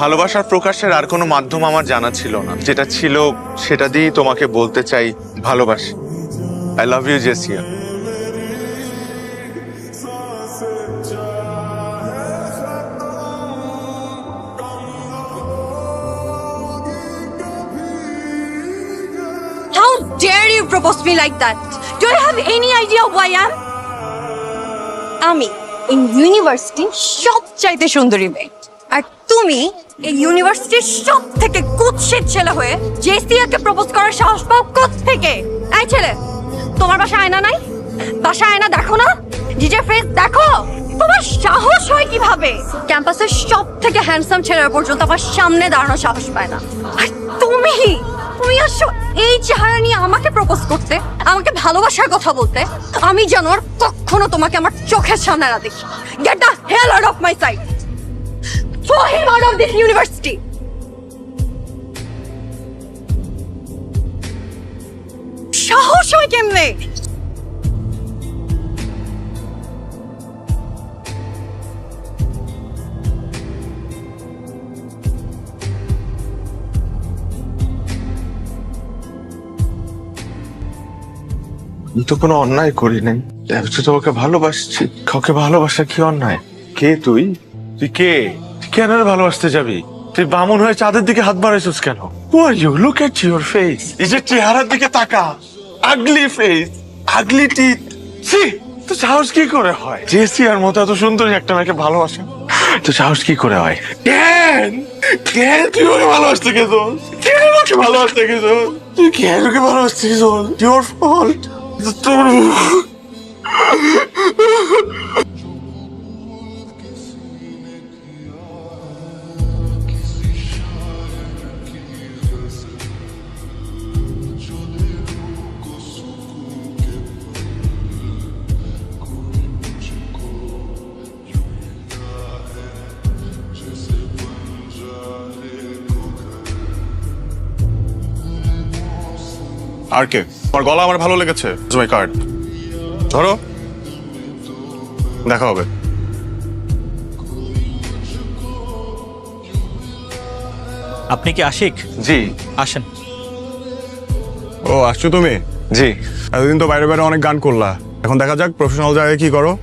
ভালোবাসার প্রকাশের আর কোনো মাধ্যম আমার জানা ছিল না, যেটা ছিল সেটা দিয়েই তোমাকে বলতে চাই ভালোবাসি। I love you Jessia. How dare you propose me like that? Do you have any idea who I am? আমি এই ইউনিভার্সিটির সবচাইতে সুন্দরী মেয়ে, আর তুমি এই ইউনিভার্সিটির সব থেকে কুৎসিত ছেলে হয়ে জেসিয়াকে প্রপোজ করার সাহস পাও কোত্থেকে? এই ছেলে, তোমার বাসায় আয়না নাই? বাসায় আয়না দেখো না? নিজের ফেস দেখো। তোমার সাহস হয় কিভাবে? ক্যাম্পাসের সব থেকে হ্যান্ডসাম ছেলেরা পর্যন্ত আমার সামনে দাঁড়ানোর সাহস পায় না, আর তুমি আসো এই চেহারা নিয়ে আমাকে প্রপোজ করতে, আমাকে ভালোবাসার কথা বলতে। আমি যেন আর কখনো তোমাকে আমার চোখের সামনে না দেখি। Get the hell out of my sight. Throw him out of this university. সাহস হয় কেমনে? আমি তো কোনো অন্যায় করি নাই, আমি তো তোমাকে ভালোবাসছি। কাউকে ভালোবাসা কি অন্যায়? কে তুই? তুই কে? তুই কেন রে ভালোবাসতে যাবি? তুই বামুন হয়ে চাঁদের দিকে হাত বাড়াইছিস কেন? Who are you? Look at your face. এই যে চেহারার দিকে তাকা, আগলি ফেস, আগলি টিথ। সি, তো সাহস কি করে হয় জেসিয়ার মতো এত সুন্দরী একটা মেয়েকে ভালোবাসা? তো সাহস কি করে হয়? কেন তুই ওকে ভালোবাসতে গেছিস? কেন ওকে ভালোবাসতে গেছিস? তুই কেন ওকে ভালোবাসতে গেছিস? Your fault. তোর আর কে? আমার গলা আমার ভালো লেগেছে, মাই কার্ড ধরো, দেখা হবে। আপনি কি আশিক? জি আসেন। ও আসছো তুমি? জি। এতদিন তো বাইরে বাইরে অনেক গান করলা, এখন দেখা যাক প্রফেশনাল জায়গায় কি করো।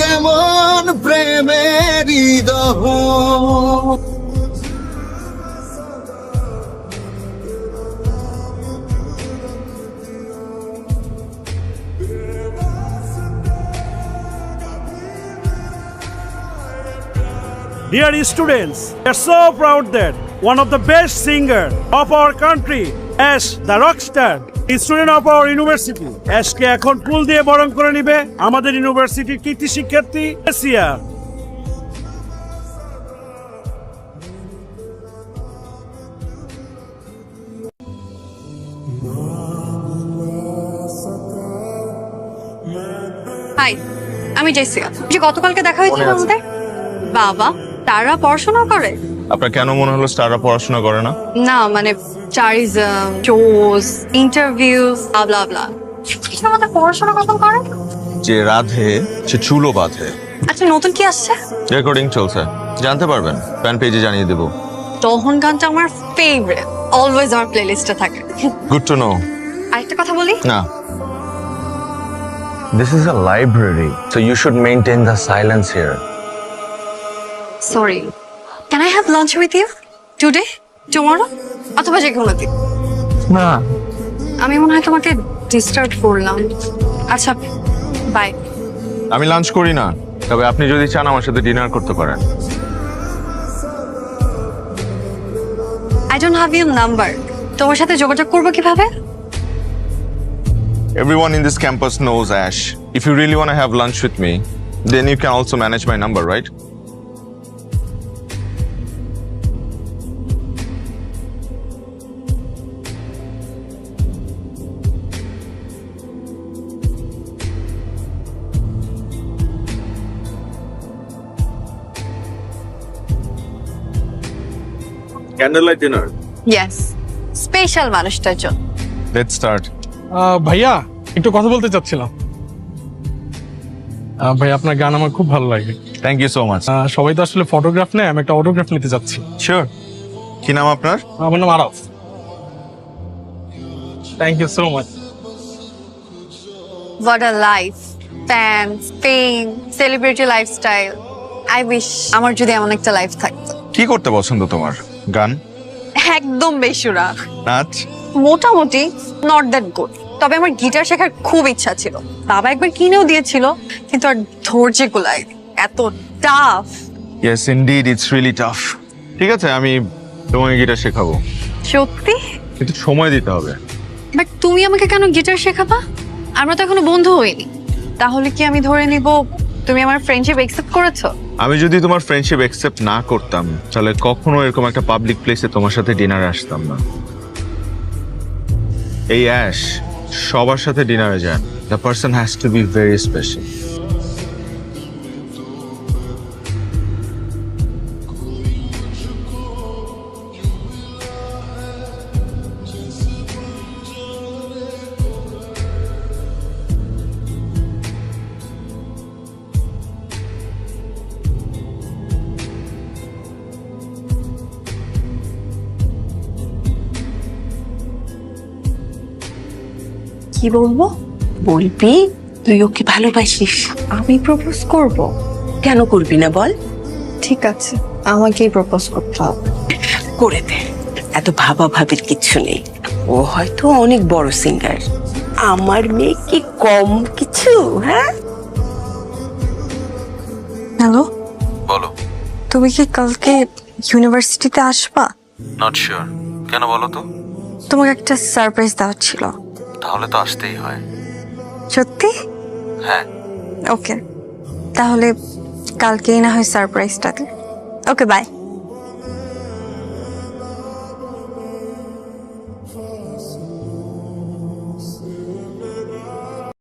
কেমন প্রেমেরই দহ Dear students, we are so proud that one of the best singer of our country, Ash the rockstar, is student of our university. Ashকে এখন ফুল দিয়ে বরণ করে নিবে আমাদের ইউনিভার্সিটির কৃতি শিক্ষার্থী জেসিয়া। হাই, আমি জেসিয়া। যে গতকালকে দেখা হয়েছিল আমাদের। বাবা, তারা পড়াশোনা করে? আপনার কেন মনে হলো স্টাররা পড়াশোনা করে না? না মানে চারিজম, শোজ, ইন্টারভিউজ, ব্লা ব্লা। কিছু আমাদের পড়াশোনা কখন করে? যে রাধে সে চুলো বাঁধে। আচ্ছা নতুন কি আসছে? রেকর্ডিং চলছে, জানতে পারবেন, ফ্যান পেজে জানিয়ে দেবো। দহন গানটা আমার ফেভারিট, অলওয়েজ আমার প্লেলিস্টে থাকে। Good to know. আরেকটা কথা বলি, না, This is a library, so you should maintain the silence here. Sorry, can I have lunch with you today, tomorrow, অথবা যে কোনো দিন? না, আমি মনে হয় তোমাকে ডিস্টার্ব করলাম। আচ্ছা বাই। আমি লাঞ্চ করি না, তবে আপনি যদি চান আমার সাথে ডিনার করতে পারেন। I don't have your number, তোমার সাথে যোগাযোগ করবো কিভাবে? Everyone in this campus knows Ash. If you really want to have lunch with me, then you can also manage my number, right? candlelight dinner. Yes, special মানুষটার জন্য। Let's start. ভাইয়া একটু কথা বলতে চাচ্ছিলাম। ভাই আপনার গান আমার খুব ভালো লাগে। Thank you so much. সবাই তো আসলে ফটোগ্রাফ নেয়, আমি একটা অটোগ্রাফ নিতে চাচ্ছি। Sure. কি নাম আপনার? আমার নাম Araf. Thank you so much. What a life, fans, fame, celebrity lifestyle. I wish আমার যদি এমন একটা লাইফ থাকতো। কি করতে পছন্দ তোমার? গান, একদম বেসুরা, নাচ? মোটামুটি নট দ্যাট গুড। তবে আমার গিটার শেখার খুব ইচ্ছা ছিল, বাবা একবার কিনেও দিয়েছিল, কিন্তু আর ধৈর্য কুলায়, এত tough. Yes, indeed, it's really tough. ঠিক আছে, আমি তোমাকে গিটার শেখাবো, সত্যি? কিন্তু সময় দিতে হবে। বাট তুমি আমাকে কেন গিটার শেখাবা? আমরা তো এখনো বন্ধু হইনি। তাহলে কি আমি ধরে নিব তুমি আমার ফ্রেন্ডশিপ একসেপ্ট করেছো? আমি যদি তোমার ফ্রেন্ডশিপ অ্যাকসেপ্ট না করতাম, তাহলে কখনো এরকম একটা পাবলিক প্লেসে তোমার সাথে ডিনারে আসতাম না। এই অ্যাশ সবার সাথে ডিনারে যান, the person has to be very special. কি বলবো? বলবি তুই ওকে ভালোবাসিস। আমি প্রপোজ করব? কেন করবি না বল? ঠিক আছে, আমাকেই প্রপোজ করতে হবে। করে দে, এত ভাবা ভাবির কিচ্ছু নেই। ও হয়তো অনেক বড় সিঙ্গার, আমার মেয়ে কি কম কিছু? হ্যাঁ, হ্যালো, বলো। তুমি কি কালকে ইউনিভার্সিটিতে আসবা? নট শিওর, কেন বলো তো? তোমাকে একটা সারপ্রাইজ দেওয়ার ছিল। তাহলে তো আসতেই হয়। সত্যি? হ্যাঁ। ওকে, তাহলে কালকেই না হয় সারপ্রাইজটা। Okay bye.